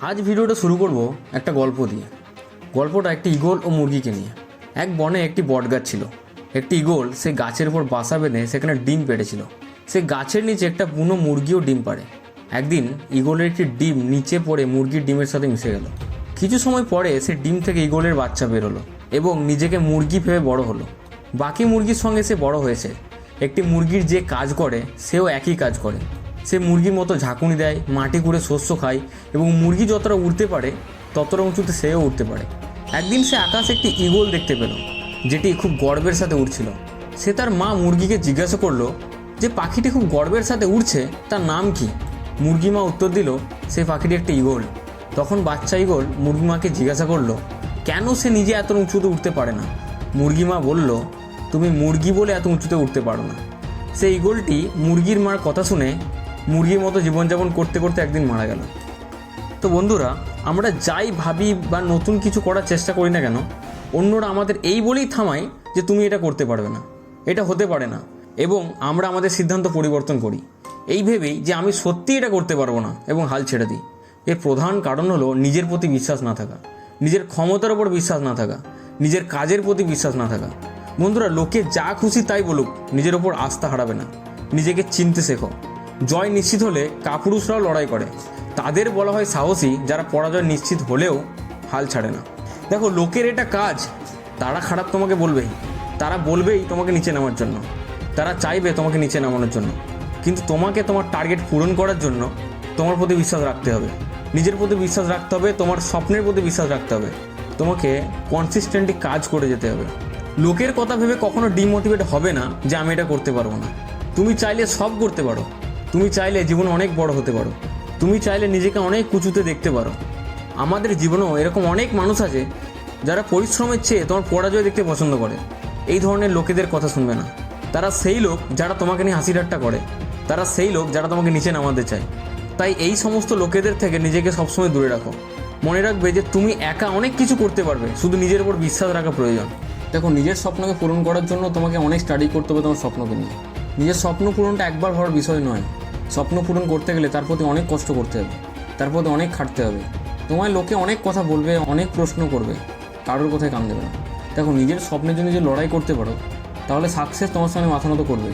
আজ ভিডিওটা শুরু করব একটা গল্প দিয়ে। গল্পটা একটি ঈগল ও মুরগিকে নিয়ে। এক বনে একটি বটগাছ ছিল। একটি ঈগল সে গাছের উপর বাসা বেঁধে সেখানে ডিম পেড়েছিল। সে গাছের নিচে একটা বুনো মুরগিও ডিম পাড়ে। একদিন ঈগলের একটি ডিম নিচে পড়ে মুরগির ডিমের সাথে মিশে গেল। কিছু সময় পরে সে ডিম থেকে ঈগলের বাচ্চা বেরোলো এবং নিজেকে মুরগি ভেবে বড় হলো। বাকি মুরগির সঙ্গে সে বড় হয়েছে। একটি মুরগির যে কাজ করে সেও একই কাজ করে। সে মুরগির মতো ঝাঁকুনি দেয়, মাটি কুড়ে শস্য খায় এবং মুরগি যতটা উড়তে পারে ততটা উঁচুতে সেও উঠতে পারে। একদিন সে আকাশে একটি ঈগল দেখতে পেল, যেটি খুব গর্বের সাথে উড়ছিল। সে তার মা মুরগিকে জিজ্ঞাসা করলো যে পাখিটি খুব গর্বের সাথে উড়ছে, তার নাম কি? মুরগি মা উত্তর দিল সেই পাখিটি একটি ঈগল। তখন বাচ্চা ঈগল মুরগি মাকে জিজ্ঞাসা করলো কেন সে নিজে এত উঁচুতে উঠতে পারে না। মুরগি মা বলল, তুমি মুরগি বলে এত উঁচুতে উঠতে পারো না। সেই ঈগলটি মুরগির মার কথা শুনে মুরগির মতো জীবনযাপন করতে করতে একদিন মারা গেল। তো বন্ধুরা, আমরা যাই ভাবি বা নতুন কিছু করার চেষ্টা করি না কেন, অন্যরা আমাদের এই বলেই থামায় যে তুমি এটা করতে পারবে না, এটা হতে পারে না, এবং আমরা আমাদের সিদ্ধান্ত পরিবর্তন করি এই ভেবেই যে আমি সত্যি এটা করতে পারবো না এবং হাল ছেড়ে দিই। এর প্রধান কারণ হলো নিজের প্রতি বিশ্বাস না থাকা, নিজের ক্ষমতার ওপর বিশ্বাস না থাকা, নিজের কাজের প্রতি বিশ্বাস না থাকা। বন্ধুরা, লোকে যা খুশি তাই বলুক, নিজের ওপর আস্থা হারাবে না। নিজেকে চিনতে শেখো। জয় নিশ্চিত হলে কাপুরুষরাও লড়াই করে। তাদের বলা হয় সাহসী যারা পরাজয় নিশ্চিত হলেও হাল ছাড়ে না। দেখো, লোকের এটা কাজ, তারা খারাপ তোমাকে বলবেই, তারা বলবেই তোমাকে নিচে নামার জন্য, তারা চাইবে তোমাকে নিচে নামানোর জন্য। কিন্তু তোমাকে তোমার টার্গেট পূরণ করার জন্য তোমার প্রতি বিশ্বাস রাখতে হবে, নিজের প্রতি বিশ্বাস রাখতে হবে, তোমার স্বপ্নের প্রতি বিশ্বাস রাখতে হবে। তোমাকে কনসিস্টেন্টলি কাজ করে যেতে হবে। লোকের কথা ভেবে কখনো ডিমোটিভেট হবে না যে আমি এটা করতে পারবো না। তুমি চাইলে সব করতে পারো। তুমি চাইলে জীবনে অনেক বড় হতে পারো। তুমি চাইলে নিজেকে অনেক উঁচুতে দেখতে পারো। আমাদের জীবনেও এরকম অনেক মানুষ আছে যারা পরিশ্রমের চেয়ে তোমার পরাজয় দেখতে পছন্দ করে। এই ধরনের লোকেদের কথা শুনবে না। তারা সেই লোক যারা তোমাকে নিয়ে হাসি ঠাট্টা করে, তারা সেই লোক যারা তোমাকে নিচে নামাতে চায়। তাই এই সমস্ত লোকেদের থেকে নিজেকে সবসময় দূরে রাখো। মনে রাখবে যে তুমি একা অনেক কিছু করতে পারবে, শুধু নিজের উপর বিশ্বাস রাখা প্রয়োজন। দেখো, নিজের স্বপ্নকে পূরণ করার জন্য তোমাকে অনেক স্টাডি করতে হবে তোমার স্বপ্নকে নিয়ে। নিজের স্বপ্ন পূরণটা একবার হওয়ার বিষয় নয়। স্বপ্ন পূরণ করতে গেলে তার প্রতি অনেক কষ্ট করতে হবে, তার প্রতি অনেক খাটতে হবে। তোমায় লোকে অনেক কথা বলবে, অনেক প্রশ্ন করবে, কারোর কথায় কান দেবে না। দেখো, নিজের স্বপ্নের জন্য যে লড়াই করতে পারো, তাহলে সাকসেস তোমার সামনে মাথা নত করবে,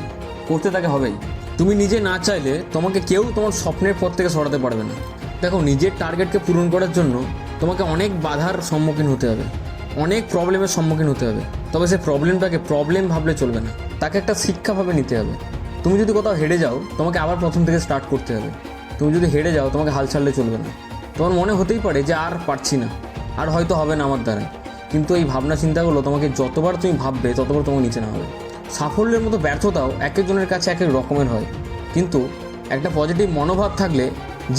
করতে তাকে হবেই। তুমি নিজে না চাইলে তোমাকে কেউ তোমার স্বপ্নের পথ থেকে সরাতে পারবে না। দেখো, নিজের টার্গেটকে পূরণ করার জন্য তোমাকে অনেক বাধার সম্মুখীন হতে হবে, অনেক প্রবলেমের সম্মুখীন হতে হবে। তবে সেই প্রবলেমটাকে প্রবলেম ভাবলে চলবে না, তাকে একটা শিক্ষাভাবে নিতে হবে। তুমি যদি কোথাও হেরে যাও, তোমাকে আবার প্রথম থেকে স্টার্ট করতে হবে। তুমি যদি হেরে যাও, তোমাকে হাল ছাড়লে চলবে না। তোমার মনে হতেই পারে যে আর পারছি না, আর হয়তো হবে না আমার দ্বারা। কিন্তু এই ভাবনা চিন্তাগুলো তোমাকে যতবার তুমি ভাববে ততবার তোমাকে নিচে নামাবে। সাফল্যের মতো ব্যর্থতাও এক একজনের কাছে এক এক রকমের হয়, কিন্তু একটা পজিটিভ মনোভাব থাকলে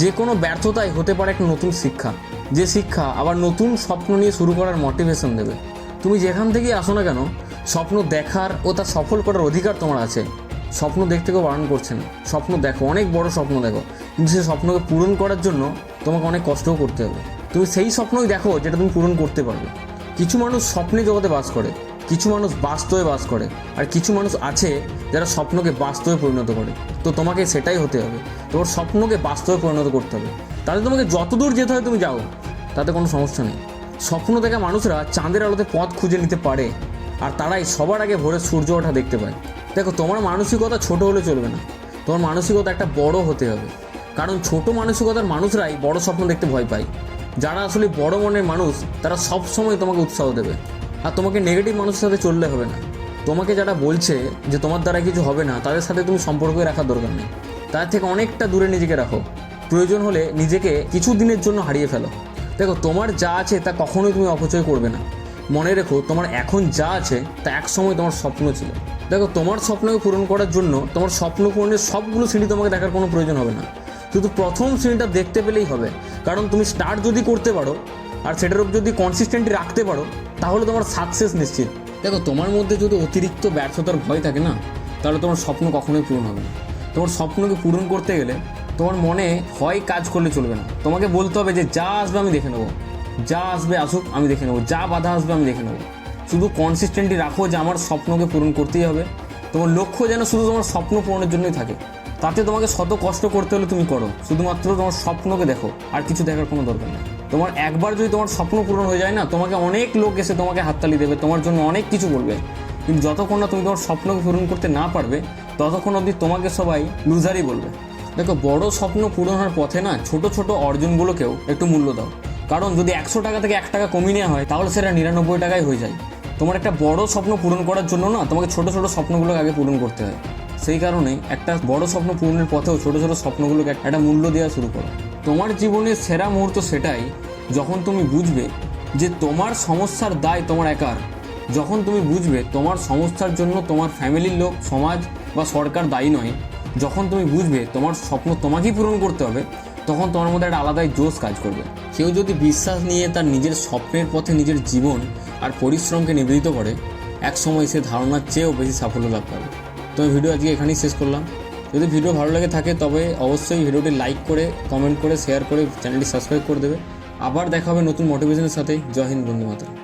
যে কোনো ব্যর্থতাই হতে পারে একটা নতুন শিক্ষা, যে শিক্ষা আবার নতুন স্বপ্ন নিয়ে শুরু করার মোটিভেশন দেবে। তুমি যেখান থেকেই আসো না কেন, স্বপ্ন দেখার ও তা সফল করার অধিকার তোমার আছে। স্বপ্ন দেখতে কেউ বারণ করছে না। স্বপ্ন দেখো, অনেক বড় স্বপ্ন দেখো, কিন্তু সেই স্বপ্নকে পূরণ করার জন্য তোমাকে অনেক কষ্টও করতে হবে। তুমি সেই স্বপ্নই দেখো যেটা তুমি পূরণ করতে পারবে। কিছু মানুষ স্বপ্নে জগতে বাস করে, কিছু মানুষ বাস্তবে বাস করে, আর কিছু মানুষ আছে যারা স্বপ্নকে বাস্তবে পরিণত করে। তো তোমাকে সেটাই হতে হবে, তোমার স্বপ্নকে বাস্তবে পরিণত করতে হবে। তাহলে তোমাকে যত দূর যেতে হয় তুমি যাও, তাতে কোনো সমস্যা নেই। স্বপ্ন দেখা মানুষরা চাঁদের আলোতে পথ খুঁজে নিতে পারে, আর তারাই সবার আগে ভোরে সূর্য ওঠা দেখতে পায়। দেখো, তোমার মানসিকতা ছোট হলে চলবে না, তোমার মানসিকতা একটা বড় হতে হবে। কারণ ছোট মানসিকতার মানুষরাই বড় স্বপ্ন দেখতে ভয় পায়। যারা আসলে বড় মনের মানুষ, তারা সব সময় তোমাকে উৎসাহ দেবে। আর তোমাকে নেগেটিভ মানুষের সাথে চললে হবে না। তোমাকে যারা বলছে যে তোমার দ্বারা কিছু হবে না, তাদের সাথে তুমি সম্পর্ক রাখার দরকার নেই। তার থেকে অনেকটা দূরে নিজেকে রাখো। প্রয়োজন হলে নিজেকে কিছু দিনের জন্য হারিয়ে ফেলো। দেখো, তোমার যা আছে তা কখনোই তুমি অপচয় করবে না। মনে রেখো, তোমার এখন যা আছে তা এক সময় তোমার স্বপ্ন ছিল। দেখো, তোমার স্বপ্নকে পূরণ করার জন্য তোমার স্বপ্ন পূরণের সবগুলো সিঁড়ি তোমাকে দেখার কোনো প্রয়োজন হবে না। শুধু প্রথম সিঁড়িটা দেখতে পেলেই হবে। কারণ তুমি স্টার্ট যদি করতে পারো আর সেটার উপর যদি কনসিস্টেন্টলি রাখতে পারো, তাহলে তোমার সাকসেস নিশ্চিত। দেখো, তোমার মধ্যে যদি অতিরিক্ত ব্যর্থতার ভয় থাকে না, তাহলে তোমার স্বপ্ন কখনোই পূরণ হবে না। তোমার স্বপ্নকে পূরণ করতে গেলে তোমার মনে ভয় কাজ করলে চলবে না। তোমাকে বলতে হবে যে যা আসবে আমি দেখে নেবো, যা আসবে আসুক আমি দেখে নেবো, যা বাধা আসবে আমি দেখে নেবো। শুধু কনসিস্টেন্টলি রাখো যে আমার স্বপ্নকে পূরণ করতেই হবে। তোমার লক্ষ্য যেন শুধু তোমার স্বপ্ন পূরণের জন্যই থাকে। তাতে তোমাকে শত কষ্ট করতে হলে তুমি করো, শুধুমাত্র তোমার স্বপ্নকে দেখো, আর কিছু দেখার কোনো দরকার নেই। তোমার একবার যদি তোমার স্বপ্ন পূরণ হয়ে যায় না, তোমাকে অনেক লোক এসে তোমাকে হাততালি দেবে, তোমার জন্য অনেক কিছু বলবে, কিন্তু যতক্ষণ না তুমি তোমার স্বপ্নকে পূরণ করতে না পারবে ততক্ষণ অবধি তোমাকে সবাই লুজারই বলবে। দেখো, বড় স্বপ্ন পূরণ হওয়ার পথে না ছোট ছোট অর্জনগুলোকেও একটু মূল্য দাও, কারণ যদি 100 টাকা থেকে 1 টাকা কমিয়ে নেওয়া হয় তাহলে সেটা 99 টাকায় হয়ে যায়। তোমার একটা বড় স্বপ্ন পূরণ করার জন্য না তোমাকে ছোট ছোট স্বপ্নগুলোকে আগে পূরণ করতে হয়। সেই কারণে একটা বড় স্বপ্ন পূরণের পথেও ছোট ছোট স্বপ্নগুলোকে একটা মূল্য দেওয়া শুরু করো। তোমার জীবনের সেরা মুহূর্ত সেটাই যখন তুমি বুঝবে যে তোমার সমস্যার দায় তোমার একার, যখন তুমি বুঝবে তোমার সমস্যার জন্য তোমার ফ্যামিলির লোক, সমাজ বা সরকার দায়ী নয়, যখন তুমি বুঝবে তোমার স্বপ্ন তোমাকেই পূরণ করতে হবে, তখন তোমার মধ্যে একটা আলাদাই জোশ কাজ করবে। কেউ যদি বিশ্বাস নিয়ে তার নিজের স্বপ্নের পথে নিজের জীবন আর পরিশ্রমকে নিবেদিত করে, এক সময় সে ধারণার চেয়েও বেশি সাফল্য লাভ পাবে। তো ভিডিও আজকে এখানেই শেষ করলাম। যদি ভিডিও ভালো লাগে থাকে তবে অবশ্যই ভিডিওটি লাইক করে, কমেন্ট করে, শেয়ার করে চ্যানেলটি সাবস্ক্রাইব করে দেবে। আবার দেখা হবে নতুন মোটিভেশনের সাথে। জয় হিন্দ, বন্দে মাতরম।